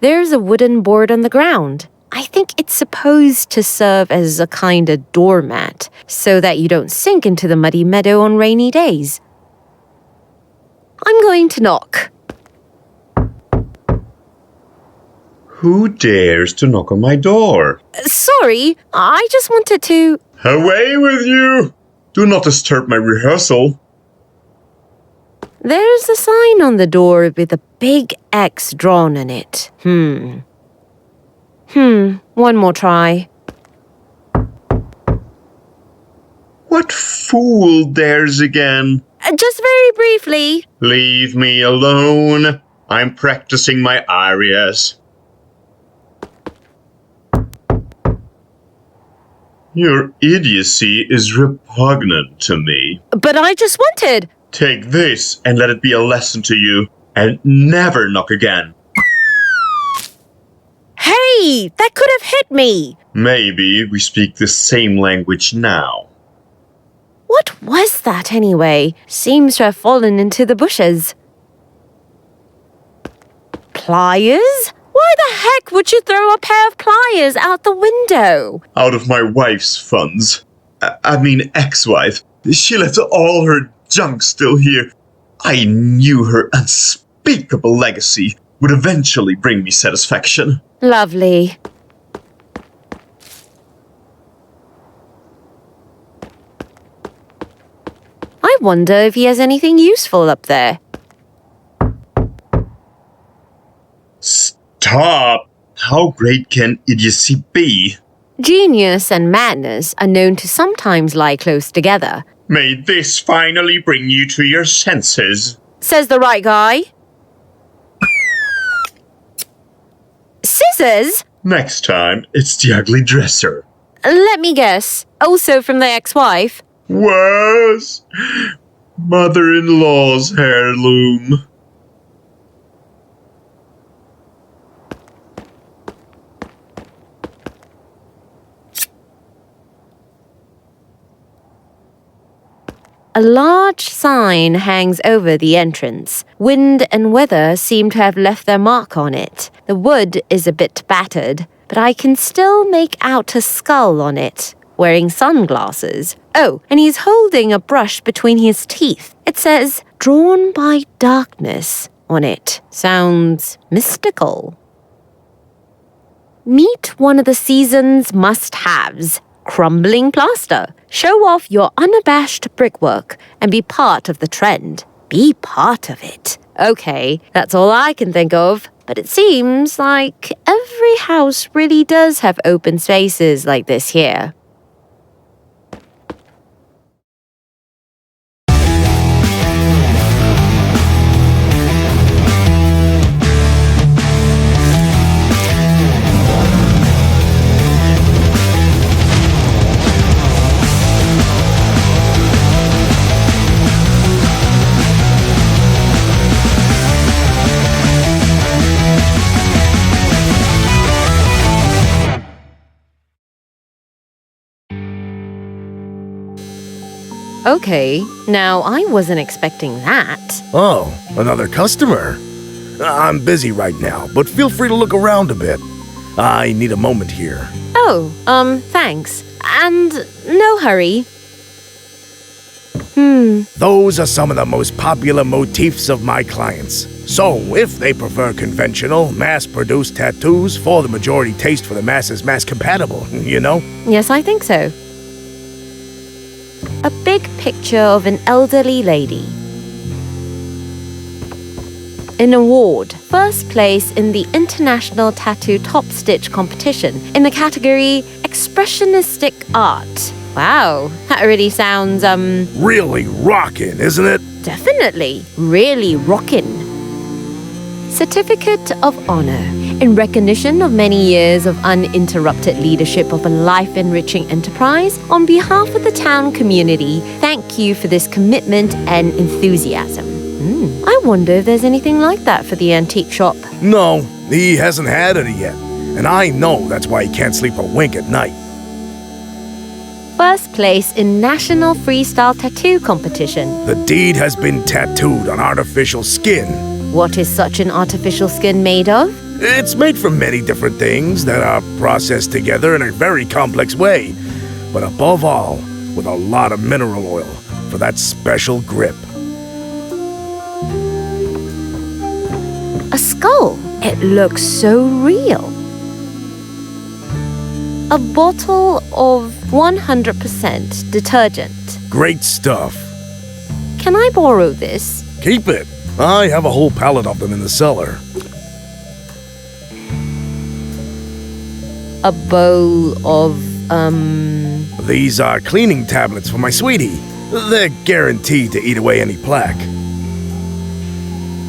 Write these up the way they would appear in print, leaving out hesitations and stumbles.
There's a wooden board on the ground. I think it's supposed to serve as a kind of doormat so that you don't sink into the muddy meadow on rainy days. I'm going to knock. Who dares to knock on my door? Sorry, I just wanted to... Away with you! Do not disturb my rehearsal. There's a sign on the door with a big X drawn on it. One more try. What fool dares again? Just very briefly. Leave me alone. I'm practicing my arias. Your idiocy is repugnant to me. But I just wanted... Take this and let it be a lesson to you, and never knock again. Hey, that could have hit me. Maybe we speak the same language now. What was that anyway? Seems to have fallen into the bushes. Pliers? Why the heck would you throw a pair of pliers out the window? Out of my wife's funds. Ex-wife. She left all her junk still here. I knew her unspeakable legacy would eventually bring me satisfaction. Lovely. I wonder if he has anything useful up there. Stop! How great can idiocy be? Genius and madness are known to sometimes lie close together. May this finally bring you to your senses. Says the right guy. Scissors? Next time, it's the ugly dresser. Let me guess. Also from the ex-wife? Worse. Mother-in-law's heirloom. A large sign hangs over the entrance. Wind and weather seem to have left their mark on it. The wood is a bit battered, but I can still make out a skull on it, wearing sunglasses. Oh, and he's holding a brush between his teeth. It says, "Drawn by darkness" on it. Sounds mystical. Meet one of the season's must-haves. Crumbling plaster. Show off your unabashed brickwork and be part of the trend. Be part of it. Okay, that's all I can think of. But it seems like every house really does have open spaces like this here. Okay, now I wasn't expecting that. Oh, another customer. I'm busy right now, but feel free to look around a bit. I need a moment here. Oh, thanks. And no hurry. Those are some of the most popular motifs of my clients. So, if they prefer conventional, mass-produced tattoos for the majority taste for the masses mass-compatible, you know? Yes, I think so. A big picture of an elderly lady. An award. First place in the International Tattoo Top Stitch Competition in the category Expressionistic Art. Wow, that really sounds, Really rockin', isn't it? Definitely. Really rockin'. Certificate of Honor. In recognition of many years of uninterrupted leadership of a life-enriching enterprise, on behalf of the town community, thank you for this commitment and enthusiasm. I wonder if there's anything like that for the antique shop. No, he hasn't had any yet. And I know that's why he can't sleep a wink at night. First place in National Freestyle Tattoo Competition. The deed has been tattooed on artificial skin. What is such an artificial skin made of? It's made from many different things that are processed together in a very complex way, but above all, with a lot of mineral oil for that special grip. A skull. It looks so real. A bottle of 100% detergent. Great stuff. Can I borrow this? Keep it. I have a whole pallet of them in the cellar. A bowl of, These are cleaning tablets for my sweetie. They're guaranteed to eat away any plaque.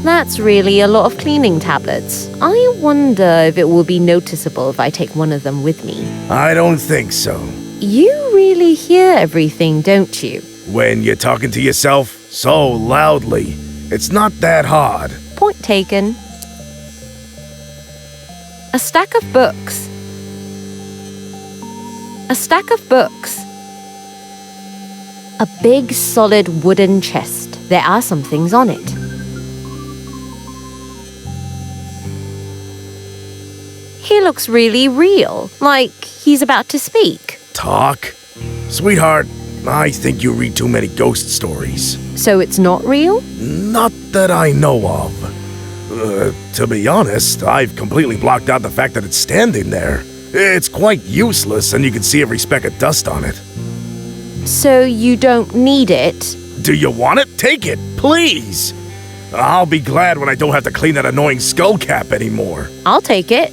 That's really a lot of cleaning tablets. I wonder if it will be noticeable if I take one of them with me. I don't think so. You really hear everything, don't you? When you're talking to yourself so loudly, it's not that hard. Point taken. A stack of books. A stack of books. A big solid wooden chest. There are some things on it. He looks really real, like he's about to speak. Talk? Sweetheart, I think you read too many ghost stories. So it's not real? Not that I know of. To be honest, I've completely blocked out the fact that it's standing there. It's quite useless, and you can see every speck of dust on it. So you don't need it? Do you want it? Take it, please! I'll be glad when I don't have to clean that annoying skull cap anymore. I'll take it.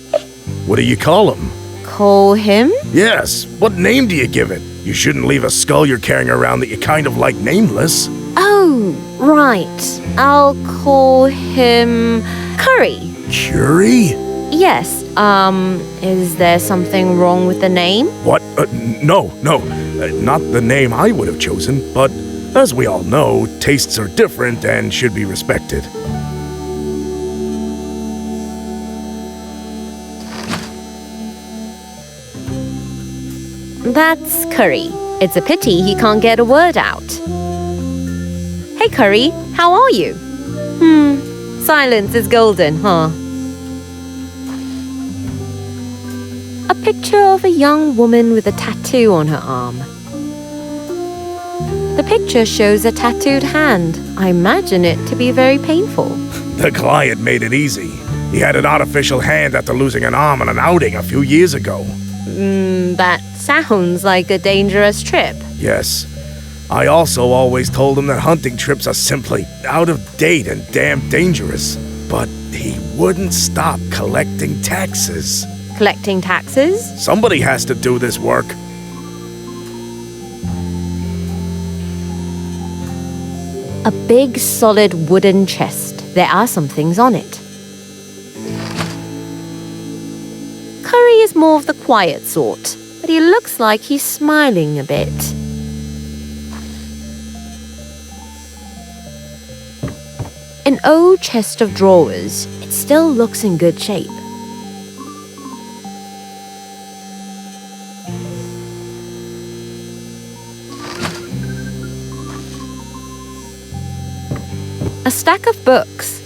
What do you call him? Call him? Yes, what name do you give it? You shouldn't leave a skull you're carrying around that you kind of like nameless. Oh, right. I'll call him Curry. Curie? Yes, is there something wrong with the name? What? No. Not the name I would have chosen, but as we all know, tastes are different and should be respected. That's Curry. It's a pity he can't get a word out. Hey, Curry, how are you? Silence is golden, huh? A picture of a young woman with a tattoo on her arm. The picture shows a tattooed hand. I imagine it to be very painful. The client made it easy. He had an artificial hand after losing an arm on an outing a few years ago. That sounds like a dangerous trip. Yes. I also always told him that hunting trips are simply out of date and damn dangerous. But he wouldn't stop collecting taxes. Collecting taxes? Somebody has to do this work. A big solid wooden chest. There are some things on it. Curry is more of the quiet sort, but he looks like he's smiling a bit. An old chest of drawers. It still looks in good shape. A stack of books.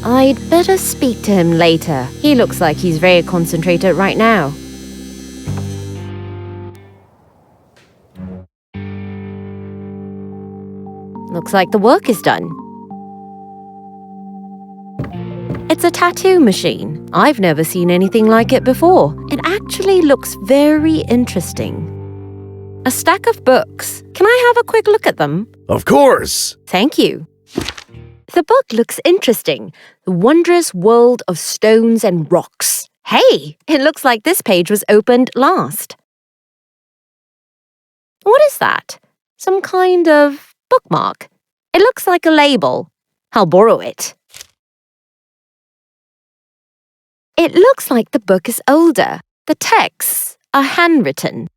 I'd better speak to him later. He looks like he's very concentrated right now. Looks like the work is done. It's a tattoo machine. I've never seen anything like it before. It actually looks very interesting. A stack of books. Can I have a quick look at them? Of course. Thank you. The book looks interesting. The Wondrous World of Stones and Rocks. Hey, it looks like this page was opened last. What is that? Some kind of bookmark. It looks like a label. I'll borrow it. It looks like the book is older. The texts are handwritten.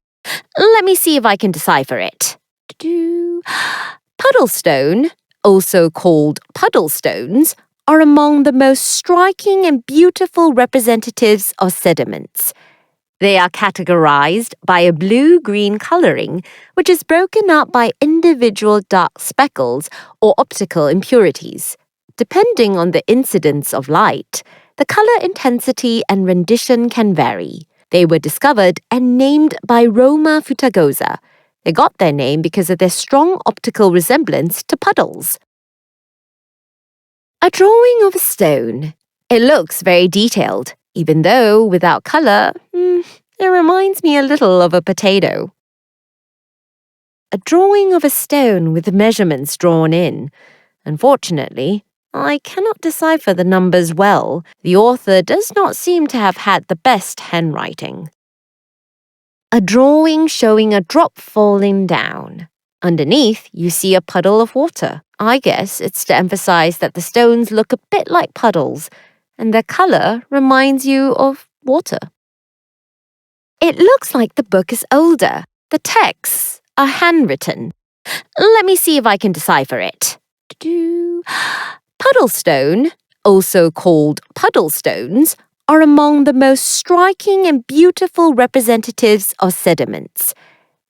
Let me see if I can decipher it. Puddlestone, also called puddlestones, are among the most striking and beautiful representatives of sediments. They are categorized by a blue-green coloring, which is broken up by individual dark speckles or optical impurities. Depending on the incidence of light, the color intensity and rendition can vary. They were discovered and named by Roma Futagosa. They got their name because of their strong optical resemblance to puddles. A drawing of a stone. It looks very detailed, even though without color, it reminds me a little of a potato. A drawing of a stone with measurements drawn in. Unfortunately, I cannot decipher the numbers well. The author does not seem to have had the best handwriting. A drawing showing a drop falling down. Underneath, you see a puddle of water. I guess it's to emphasize that the stones look a bit like puddles, and their color reminds you of water. It looks like the book is older. The texts are handwritten. Let me see if I can decipher it. Puddlestone, also called puddle stones, are among the most striking and beautiful representatives of sediments.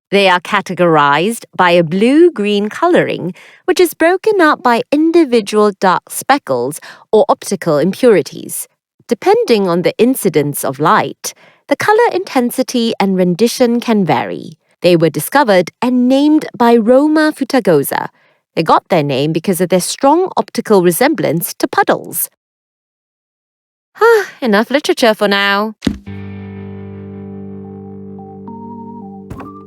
They are categorized by a blue-green coloring, which is broken up by individual dark speckles or optical impurities. Depending on the incidence of light, the color intensity and rendition can vary. They were discovered and named by Roma Futagosa. They got their name because of their strong optical resemblance to puddles. Enough literature for now.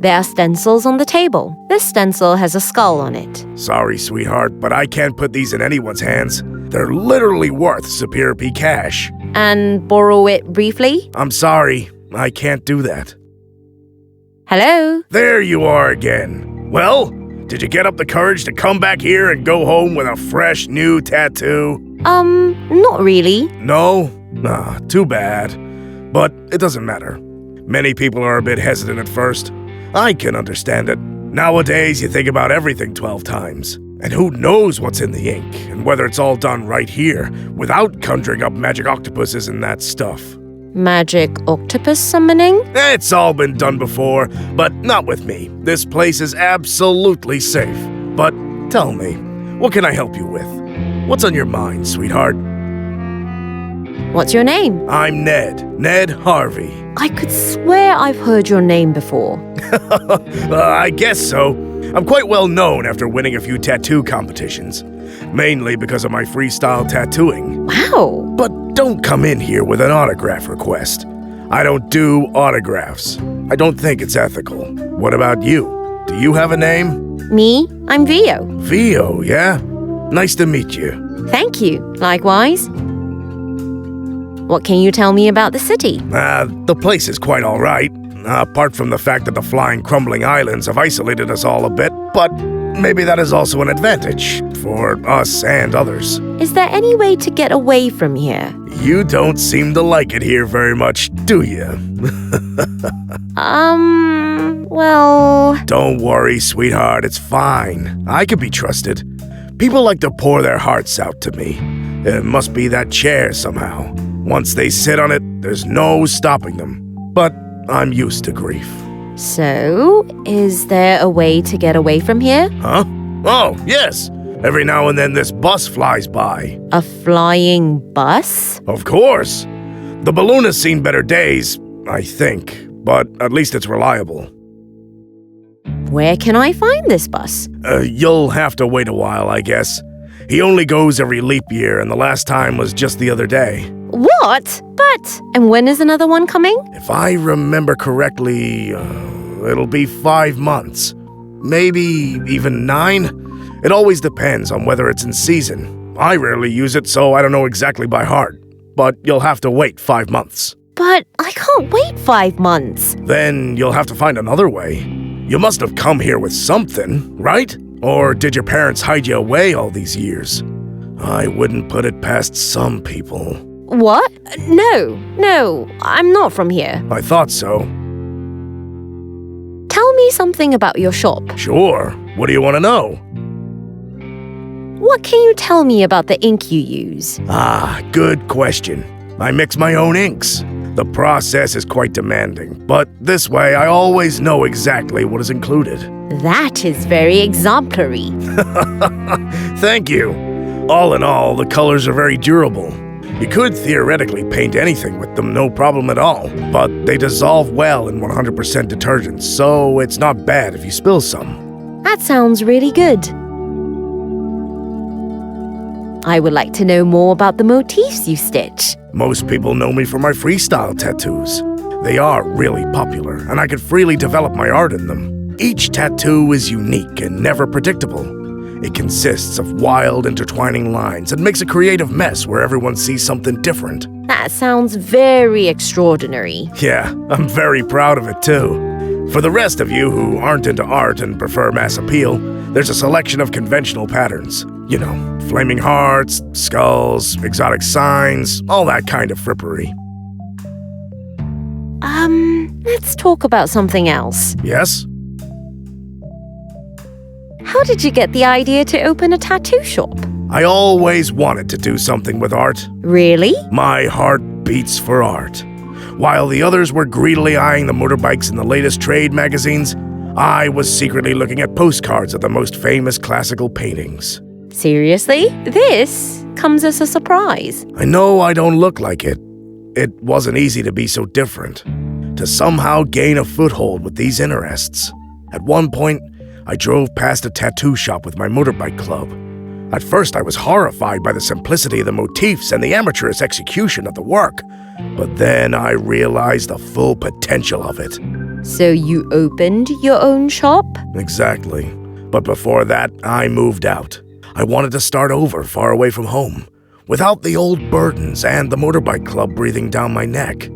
There are stencils on the table. This stencil has a skull on it. Sorry, sweetheart, but I can't put these in anyone's hands. They're literally worth Superior P cash. And borrow it briefly? I'm sorry, I can't do that. Hello? There you are again. Well, did you get up the courage to come back here and go home with a fresh new tattoo? Not really. No? Ah, too bad. But it doesn't matter. Many people are a bit hesitant at first. I can understand it. Nowadays, you think about everything 12 times. And who knows what's in the ink, and whether it's all done right here, without conjuring up magic octopuses and that stuff. Magic octopus summoning? It's all been done before, but not with me. This place is absolutely safe. But tell me, what can I help you with? What's on your mind, sweetheart? What's your name? I'm Ned. Ned Harvey. I could swear I've heard your name before. I guess so. I'm quite well known after winning a few tattoo competitions. Mainly because of my freestyle tattooing. Wow. But don't come in here with an autograph request. I don't do autographs. I don't think it's ethical. What about you? Do you have a name? Me? I'm Vio. Vio, yeah? Nice to meet you. Thank you. Likewise. What can you tell me about the city? The place is quite all right. Apart from the fact that the flying, crumbling islands have isolated us all a bit, but maybe that is also an advantage for us and others. Is there any way to get away from here? You don't seem to like it here very much, do you? Well... Don't worry, sweetheart, it's fine. I can be trusted. People like to pour their hearts out to me. It must be that chair somehow. Once they sit on it, there's no stopping them. But I'm used to grief. So, is there a way to get away from here? Huh? Oh, yes. Every now and then this bus flies by. A flying bus? Of course. The balloon has seen better days, I think. But at least it's reliable. Where can I find this bus? You'll have to wait a while, I guess. He only goes every leap year, and the last time was just the other day. What? But, and when is another one coming? If I remember correctly, it'll be 5 months. Maybe even 9? It always depends on whether it's in season. I rarely use it, so I don't know exactly by heart. But you'll have to wait 5 months. But I can't wait 5 months. Then you'll have to find another way. You must have come here with something, right? Or did your parents hide you away all these years? I wouldn't put it past some people. What? No, I'm not from here. I thought so. Tell me something about your shop. Sure. What do you want to know? What can you tell me about the ink you use? Ah, good question. I mix my own inks. The process is quite demanding, but this way I always know exactly what is included. That is very exemplary. Thank you. All in all, the colors are very durable. You could theoretically paint anything with them, no problem at all, but they dissolve well in 100% detergent, so it's not bad if you spill some. That sounds really good. I would like to know more about the motifs you stitch. Most people know me for my freestyle tattoos. They are really popular, and I can freely develop my art in them. Each tattoo is unique and never predictable. It consists of wild, intertwining lines and makes a creative mess where everyone sees something different. That sounds very extraordinary. Yeah, I'm very proud of it too. For the rest of you who aren't into art and prefer mass appeal, there's a selection of conventional patterns. You know, flaming hearts, skulls, exotic signs, all that kind of frippery. Let's talk about something else. Yes? How did you get the idea to open a tattoo shop? I always wanted to do something with art. Really? My heart beats for art. While the others were greedily eyeing the motorbikes in the latest trade magazines, I was secretly looking at postcards of the most famous classical paintings. Seriously? This comes as a surprise. I know I don't look like it. It wasn't easy to be so different, to somehow gain a foothold with these interests. At one point, I drove past a tattoo shop with my motorbike club. At first, I was horrified by the simplicity of the motifs and the amateurish execution of the work. But then I realized the full potential of it. So you opened your own shop? Exactly. But before that, I moved out. I wanted to start over far away from home, without the old burdens and the motorbike club breathing down my neck.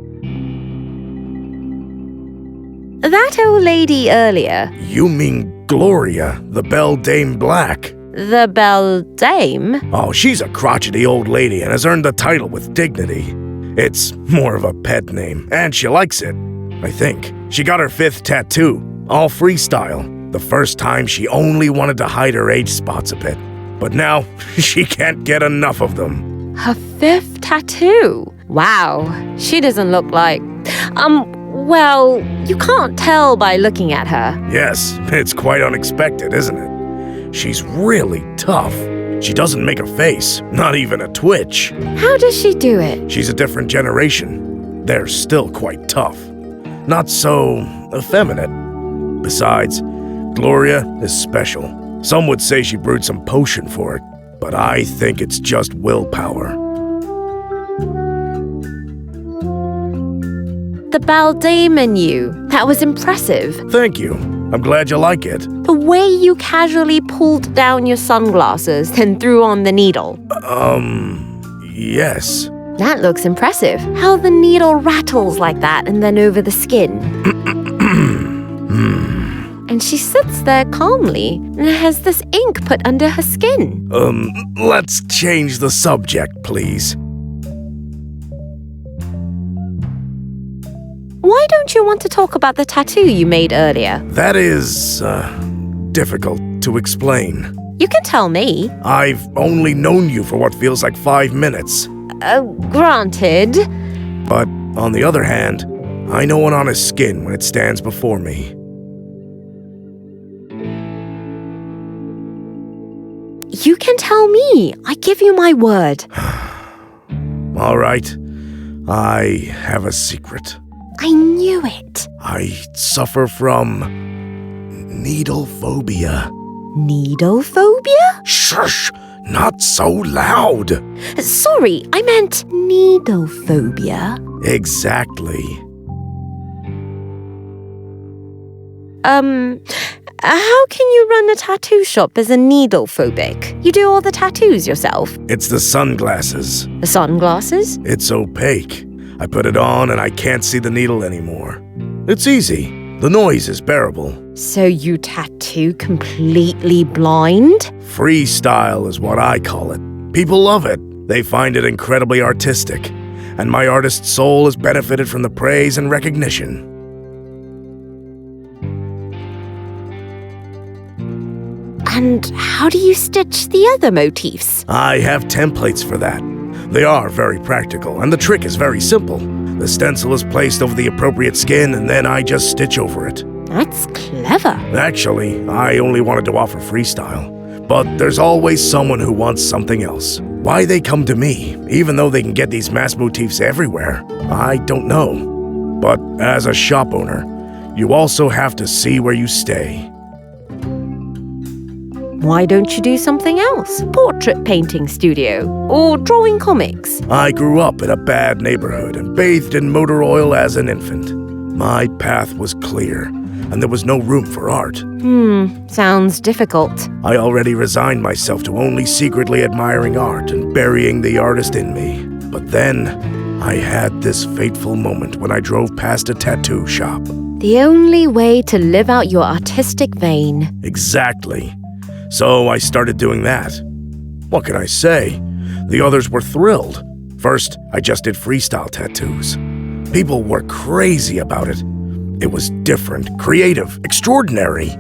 That old lady earlier. You mean Gloria, the Beldame Black? The Beldame? Oh, she's a crotchety old lady and has earned the title with dignity. It's more of a pet name, and she likes it, I think. She got her 5th tattoo, all freestyle. The first time she only wanted to hide her age spots a bit. But now, she can't get enough of them. Her 5th tattoo? Wow, she doesn't look like... well, you can't tell by looking at her. Yes, it's quite unexpected, isn't it? She's really tough. She doesn't make a face, not even a twitch. How does she do it? She's a different generation. They're still quite tough. Not so effeminate. Besides, Gloria is special. Some would say she brewed some potion for it, but I think it's just willpower. The Beldame in you. That was impressive. Thank you. I'm glad you like it. The way you casually pulled down your sunglasses and threw on the needle. Yes. That looks impressive. How the needle rattles like that and then over the skin. And she sits there calmly and has this ink put under her skin. Let's change the subject, please. Why don't you want to talk about the tattoo you made earlier? That is, difficult to explain. You can tell me. I've only known you for what feels like 5 minutes. Granted. But on the other hand, I know an honest skin when it stands before me. You can tell me. I give you my word. All right. I have a secret. I knew it. I suffer from needle phobia. Needle phobia? Shush! Not so loud! Sorry, I meant needle phobia. Exactly. How can you run a tattoo shop as a needle phobic? You do all the tattoos yourself. It's the sunglasses. The sunglasses? It's opaque. I put it on and I can't see the needle anymore. It's easy. The noise is bearable. So you tattoo completely blind? Freestyle is what I call it. People love it. They find it incredibly artistic. And my artist's soul has benefited from the praise and recognition. And how do you stitch the other motifs? I have templates for that. They are very practical, and the trick is very simple. The stencil is placed over the appropriate skin, and then I just stitch over it. That's clever. Actually, I only wanted to offer freestyle. But there's always someone who wants something else. Why they come to me, even though they can get these mass motifs everywhere, I don't know. But as a shop owner, you also have to see where you stay. Why don't you do something else? Portrait painting studio or drawing comics? I grew up in a bad neighborhood and bathed in motor oil as an infant. My path was clear, and there was no room for art. Sounds difficult. I already resigned myself to only secretly admiring art and burying the artist in me. But then, I had this fateful moment when I drove past a tattoo shop. The only way to live out your artistic vein. Exactly. So I started doing that. What can I say? The others were thrilled. First, I just did freestyle tattoos. People were crazy about it. It was different, creative, extraordinary.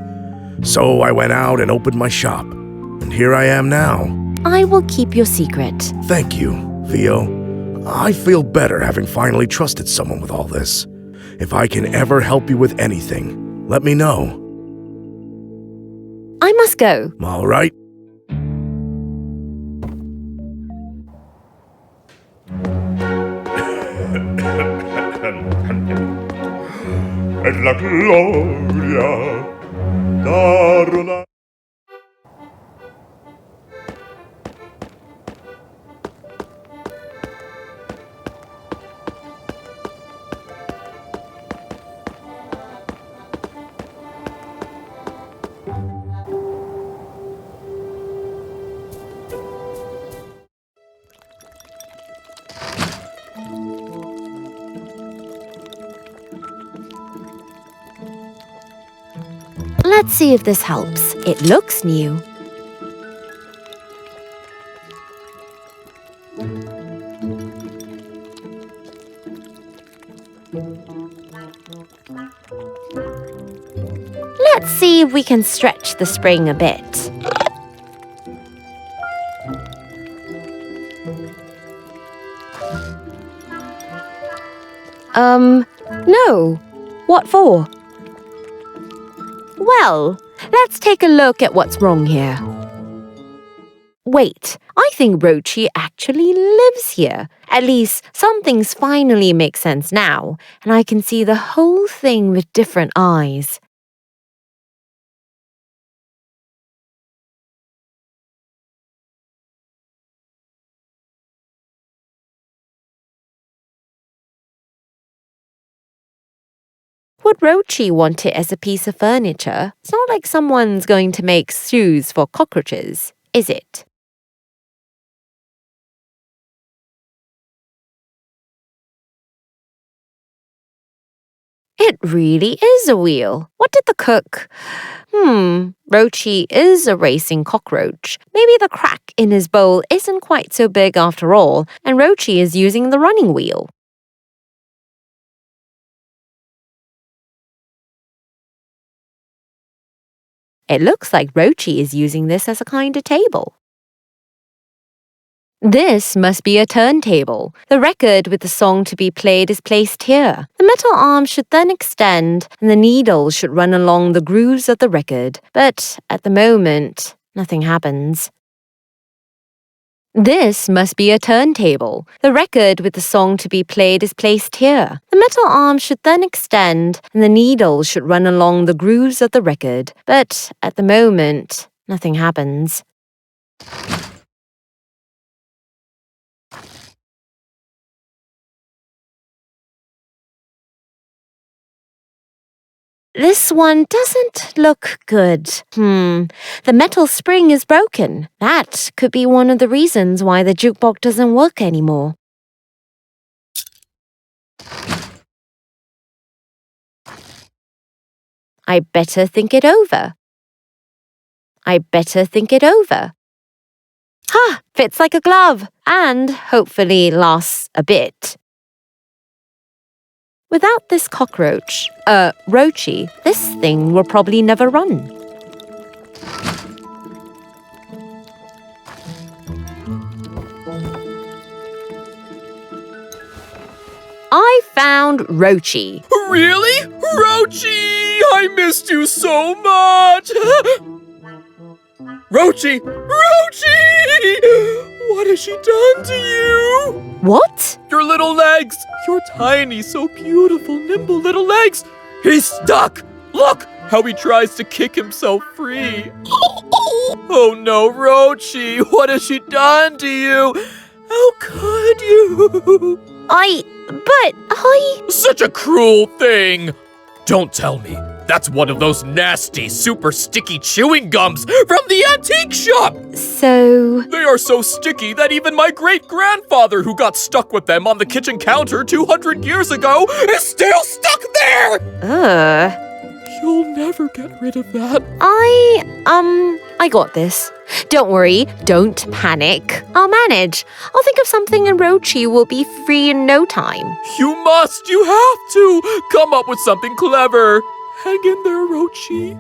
So I went out and opened my shop. And here I am now. I will keep your secret. Thank you, Theo. I feel better having finally trusted someone with all this. If I can ever help you with anything, let me know. I must go. All right. Es la gloria darla. Let's see if this helps. It looks new. Let's see if we can stretch the spring a bit. No. What for? Well, let's take a look at what's wrong here. Wait, I think Rochi actually lives here. At least some things finally make sense now, and I can see the whole thing with different eyes. Would Rochi want it as a piece of furniture? It's not like someone's going to make shoes for cockroaches, is it? It really is a wheel. What did the cook? Rochi is a racing cockroach. Maybe the crack in his bowl isn't quite so big after all, and Rochi is using the running wheel. It looks like Rochi is using this as a kind of table. This must be a turntable. The record with the song to be played is placed here. The metal arm should then extend, and the needle should run along the grooves of the record. But at the moment, nothing happens. This must be a turntable. The record with the song to be played is placed here. The metal arm should then extend, and the needle should run along the grooves of the record. But at the moment, nothing happens. This one doesn't look good. The metal spring is broken. That could be one of the reasons why the jukebox doesn't work anymore. I better think it over. Fits like a glove and hopefully lasts a bit. Without this cockroach, Rochi, this thing will probably never run. I I found Rochi. Really? Rochi! I missed you so much! Rochi! Rochi! What has she done to you? What? Your little legs! Your tiny, so beautiful, nimble little legs! He's stuck! Look how he tries to kick himself free. Oh no, Rochi! What has she done to you? How could you? Such a cruel thing! Don't tell me. That's one of those nasty, super sticky chewing gums from the antique shop! So, They are so sticky that even my great-grandfather, who got stuck with them on the kitchen counter 200 years ago, is still stuck there! You'll never get rid of that. I got this. Don't worry, don't panic. I'll manage. I'll think of something and Rochi will be free in no time. You must, you have to! Come up with something clever. Hang in there, Rochi.